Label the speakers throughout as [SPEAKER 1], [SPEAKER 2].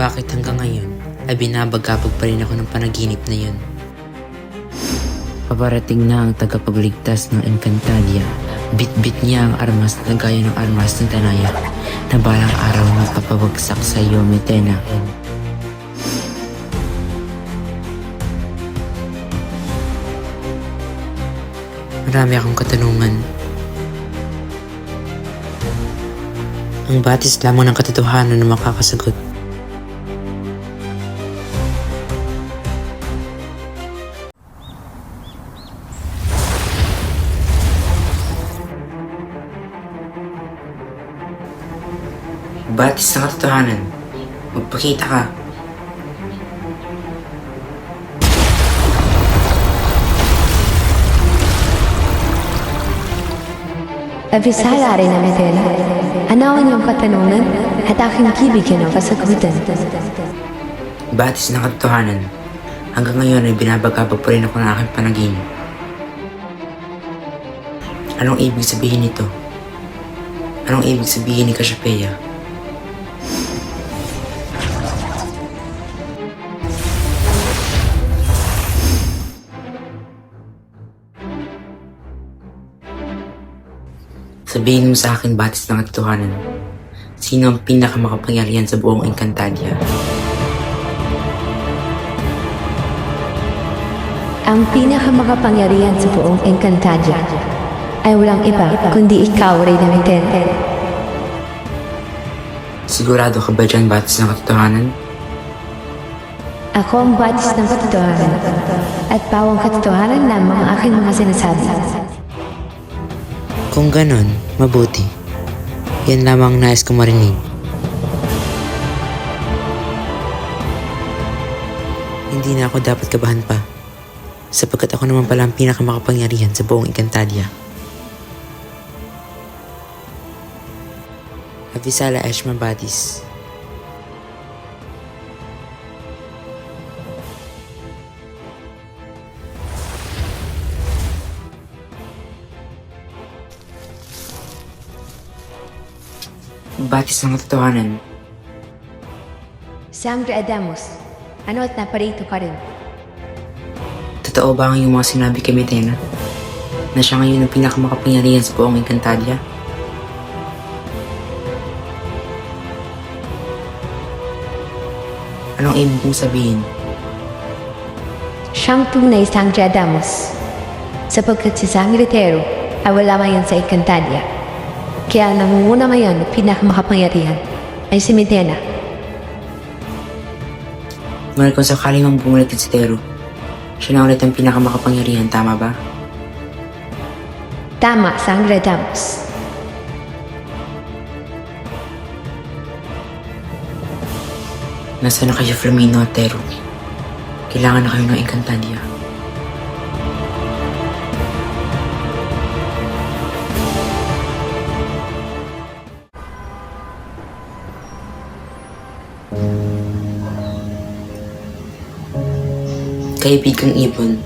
[SPEAKER 1] bakit hanggang ngayon ay binabagabag pa rin ako ng panaginip na yun. Paparating na ang tagapagligtas ng Encantadia. Bit-bit niya ang armas na gaya ng armas ng Danaya na balang araw magpapabagsak sa iyo, Metena. Marami akong katanungan. Ang batis lamang ng katotohanan na makakasagot. Batis ng katotohanan. Magpakita ka.
[SPEAKER 2] Abisala rin na Metena. Ano ang iyong katanungan at aking kibigyan ng kasagutan.
[SPEAKER 1] Batis ng katotohanan. Hanggang ngayon ay binabagabag pa rin ako ng aking panaginip. Anong ibig sabihin nito? Anong ibig sabihin ni Cassiopeia? Sabihin mo sa akin, batis ng katotohanan. Sino ang pinakamakapangyarihan sa buong Encantadia?
[SPEAKER 2] Ang pinakamakapangyarihan sa buong Encantadia ay walang iba kundi ikaw, Reyna Metena.
[SPEAKER 1] Sigurado ka ba dyan, batis ng katotohanan?
[SPEAKER 2] Ako ang batis ng katotohanan at pawang katotohanan lamang ang aking mga sinasabi.
[SPEAKER 1] Kung ganon, mabuti. Yan lamang nais ko marinig. Hindi na ako dapat kabahan pa, sapagkat ako naman pala ang pinakamakapangyarihan sa buong Encantadia. Avisala Eshma Batis. Batis ng katotohanan.
[SPEAKER 2] Sangre Adamos, ano at naparito ka rin?
[SPEAKER 1] Totoo ba ang iyong mga sinabi kay Metena? Na siya ngayon ang pinakamakapangyarihan sa buong Encantadia? Anong ibig mong sabihin?
[SPEAKER 2] Siyang tunay Sangre Adamos, sapagkat si Sangre Tero ay wala ngayon sa Encantadia. Kaya nangunguna ngayon na pinakamakapangyarihan ay si Metena.
[SPEAKER 1] Ngunit kung sakaling mang bumalik si Tero, siya na ulit ang pinakamakapangyarihan, tama ba?
[SPEAKER 2] Tama, Sangre Adamos.
[SPEAKER 1] Nasaan na kayo, Flamino at Tero? Kailangan na kayo ng Encantadia. Kaibigang Ibon,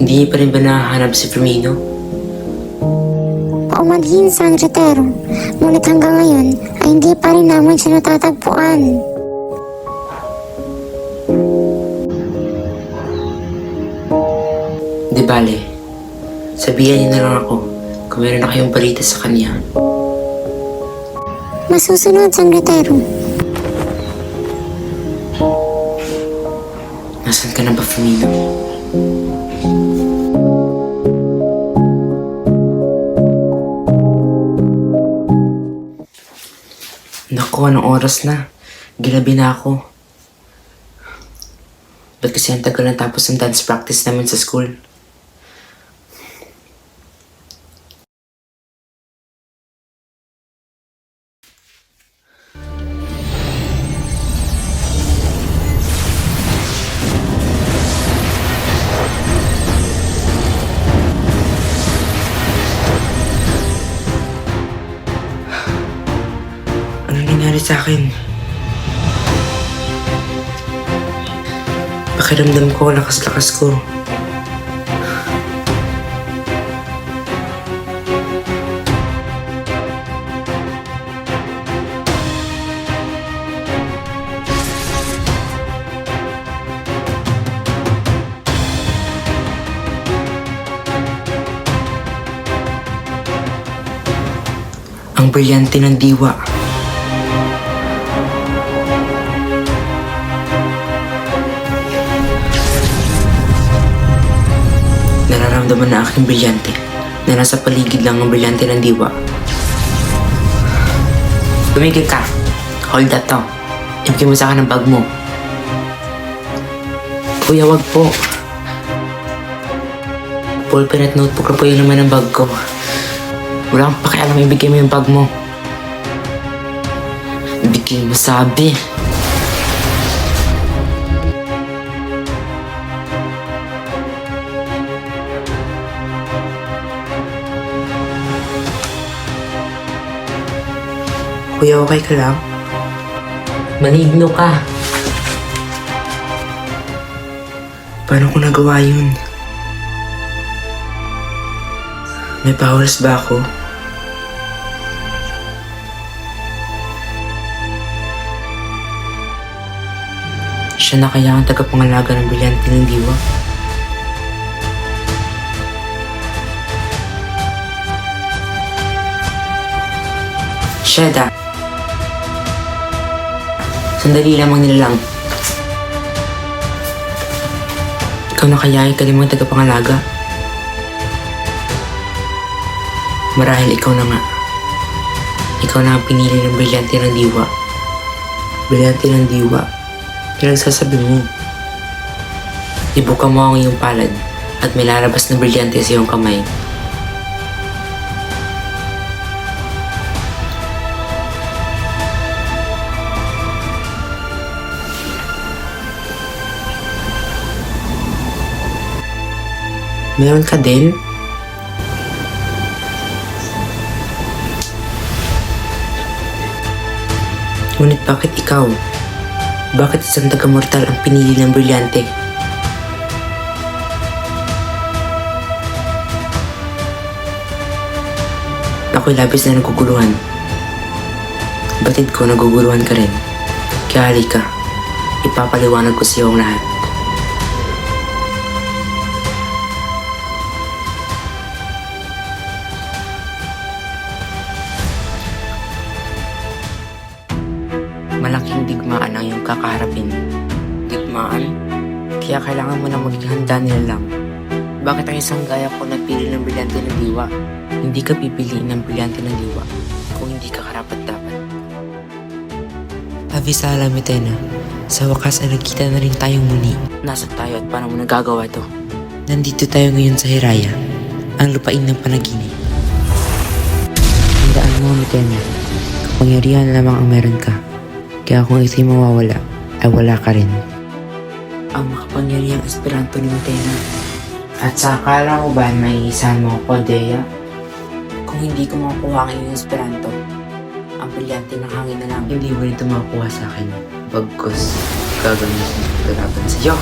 [SPEAKER 1] hindi niyo pa rin ba nahahanap si Firmino?
[SPEAKER 3] Paumanhin sa Angretero, ngunit hanggang ngayon ay hindi pa rin namin siya natatagpuan.
[SPEAKER 1] Di bale, sabihan niyo na lang ako kung meron na kayong balita sa kanya.
[SPEAKER 3] Masusunod sa Angretero.
[SPEAKER 1] Nasaan ka na ba, Firmino? Naku, anong oras na? Gilabi na ako. Ba't kasi ang tagal natapos ang dance practice namin sa school? Ano nangyari sa akin? Pakiramdam ko, lakas-lakas ko. Ang brilyante ng diwa. Nararamdaman na aking brilyante na nasa paligid lang ang brilyante ng diwa. Tumigil ka. Hold that to. Ibigay mo sa akin ang bag mo. Kuya, wag po. Ballpen at notebook na po yun naman ang bag ko. Wala kang pakialam, ibigay mo yung bag mo. Ibigay mo, sabi. Kuya, okay ka lang? Maligno ka. Paano ko nagawa yun? May powers ba ako? Siya na kaya ang tagapangalaga ng brilyante ng diwa? Sheda! Sandali lamang nilalang. Ikaw na kaya ang kalimang tagapangalaga? Marahil ikaw na nga. Ikaw na ang pinili ng brilyante ng diwa. Brilyante ng diwa. Pinagsasabi mo. Ibuka mo ang iyong palad at may lalabas na brilyante sa iyong kamay. Meron ka din? Ngunit bakit ikaw? Bakit isang taga-mortal ang pinili ng brilyante? Ako'y labis na naguguluhan. Batid ko naguguluhan ka rin. Kaya halika, ipapaliwanag ko sa iyo ang lahat. Malaking digmaan ang iyong kakaharapin. Digmaan? Kaya kailangan mo na maging handa nila lang. Bakit ang isang gaya ko napili ng brilyante ng diwa? Hindi ka pipiliin ng brilyante ng diwa kung hindi ka karapat-dapat. Avisala, Mitena. Sa wakas ay nagkita na rin tayong muli. Nasa tayo at paano mo nagagawa to? Nandito tayo ngayon sa Hiraya, ang lupain ng panaginip. Tandaan mo, Mitena. Kapangyarihan lamang ang meron ka. Kaya kung ito'y mawawala, ay wala ka rin. Ang makapangyarihang Esperanto ni Mitena. At sa akala mo ba may isahan mo ako, Dea? Kung hindi ko makuha ang iyong Esperanto, ang brilyante ng hangin na lang, hindi mo rin ito makuha sa akin. Bagkos, gagamitin ko laban sa iyo.